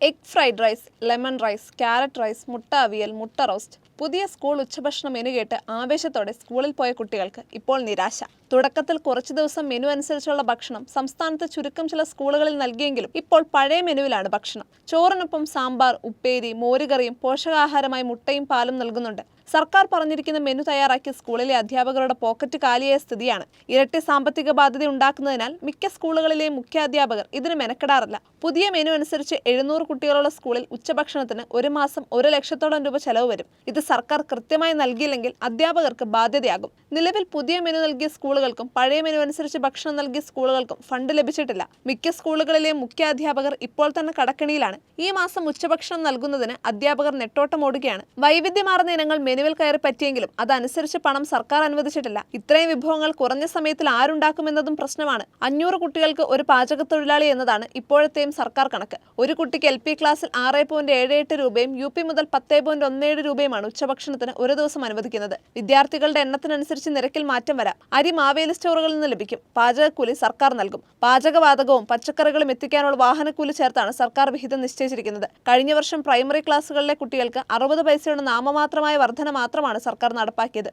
Egg fried rice, lemon rice, carrot rice, മുട്ട അവിയൽ, മുട്ട roast. പുതിയ സ്കൂൾ ഉച്ചഭക്ഷണ മെനു കേട്ട് ആവേശത്തോടെ സ്കൂളിൽ പോയ കുട്ടികൾക്ക് ഇപ്പോൾ നിരാശ. തുടക്കത്തിൽ കുറച്ചു ദിവസം മെനു അനുസരിച്ചുള്ള ഭക്ഷണം സംസ്ഥാനത്ത് ചുരുക്കം ചില സ്കൂളുകളിൽ നൽകിയെങ്കിലും ഇപ്പോൾ പഴയ മെനുവിലാണ് ഭക്ഷണം. ചോറിനൊപ്പം സാമ്പാർ, ഉപ്പേരി, മോരുകറിയും പോഷകാഹാരമായി മുട്ടയും പാലും നൽകുന്നുണ്ട്. സർക്കാർ പറഞ്ഞിരിക്കുന്ന മെനു തയ്യാറാക്കി സ്കൂളിലെ അധ്യാപകരുടെ പോക്കറ്റ് കാലിയായ സ്ഥിതിയാണ്. ഇരട്ടി സാമ്പത്തിക ബാധ്യത ഉണ്ടാക്കുന്നതിനാൽ മിക്ക സ്കൂളുകളിലെയും മുഖ്യാധ്യാപകർ ഇതിന് മെനക്കെടാറില്ല. പുതിയ മെനു അനുസരിച്ച് 700 കുട്ടികളുള്ള സ്കൂളിൽ ഉച്ചഭക്ഷണത്തിന് ഒരു മാസം 1 ലക്ഷത്തോളം രൂപ ചെലവ് വരും. ഇത് സർക്കാർ കൃത്യമായി നൽകിയില്ലെങ്കിൽ അധ്യാപകർക്ക് ബാധ്യതയാകും. നിലവിൽ പുതിയ മെനു നൽകിയ സ്കൂളുകൾക്കും പഴയ മെനു അനുസരിച്ച് ഭക്ഷണം നൽകിയ സ്കൂളുകൾക്കും ഫണ്ട് ലഭിച്ചിട്ടില്ല. മിക്ക സ്കൂളുകളിലെയും മുഖ്യാധ്യാപകർ ഇപ്പോൾ തന്നെ കടക്കെണിയിലാണ്. ഈ മാസം ഉച്ചഭക്ഷണം നൽകുന്നതിന് അധ്യാപകർ നെട്ടോട്ടമോടുകയാണ്. വൈവിധ്യമാർന്ന ഇനങ്ങൾ മെനുവിൽ കയറി പറ്റിയെങ്കിലും അതനുസരിച്ച് പണം സർക്കാർ അനുവദിച്ചിട്ടില്ല. ഇത്രയും വിഭവങ്ങൾ കുറഞ്ഞ സമയത്തിൽ ആരുണ്ടാക്കുമെന്നതും പ്രശ്നമാണ്. 500 കുട്ടികൾക്ക് ഒരു പാചക തൊഴിലാളി എന്നതാണ് ഇപ്പോഴത്തെയും സർക്കാർ കണക്ക്. ഒരു കുട്ടിക്ക് LP ക്ലാസ്സിൽ 6.78 രൂപയും UP മുതൽ 10.17 രൂപയുമാണ് ഉച്ചഭക്ഷണത്തിന് ഒരു ദിവസം അനുവദിക്കുന്നത്. വിദ്യാർത്ഥികളുടെ എണ്ണത്തിനനുസരിച്ച് നിരക്കിൽ മാറ്റം വരാം. അരി മാവേലി സ്റ്റോറുകളിൽ നിന്ന് ലഭിക്കും. പാചകക്കൂലി സർക്കാർ നൽകും. പാചകവാതകവും പച്ചക്കറികളും എത്തിക്കാനുള്ള വാഹനക്കൂലി ചേർത്താണ് സർക്കാർ വിഹിതം നിശ്ചയിച്ചിരിക്കുന്നത്. കഴിഞ്ഞ വർഷം പ്രൈമറി ക്ലാസ്സുകളിലെ കുട്ടികൾക്ക് 60 പൈസയുടെ നാമമാത്രമായ വർധന മാത്രമാണ് സർക്കാർ നടപ്പാക്കിയത്.